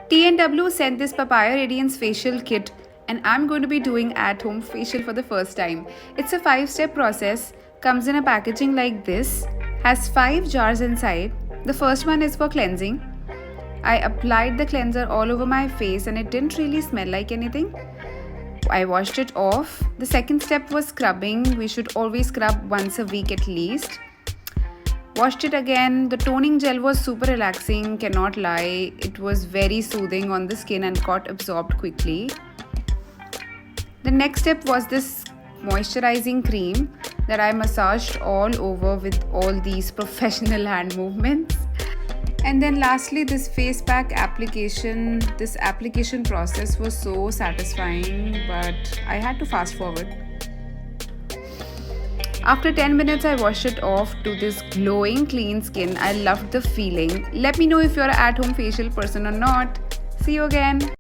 TNW sent this Papaya Radiance facial kit, and I'm going to be doing at home facial for the first time. It's a 5-step process, comes in a packaging like this, has 5 jars inside. The first one is for cleansing. I applied the cleanser all over my face and it didn't really smell like anything. I washed it off. The second step was scrubbing. We should always scrub once a week at least. Washed it again. The toning gel was super relaxing, cannot lie. It was very soothing on the skin and got absorbed quickly. The next step was this moisturizing cream that I massaged all over with all these professional hand movements. And then lastly, this face pack application. This application process was so satisfying, but I had to fast forward. After 10 minutes, I washed it off to this glowing clean skin. I loved the feeling. Let me know if you're an at-home facial person or not. See you again.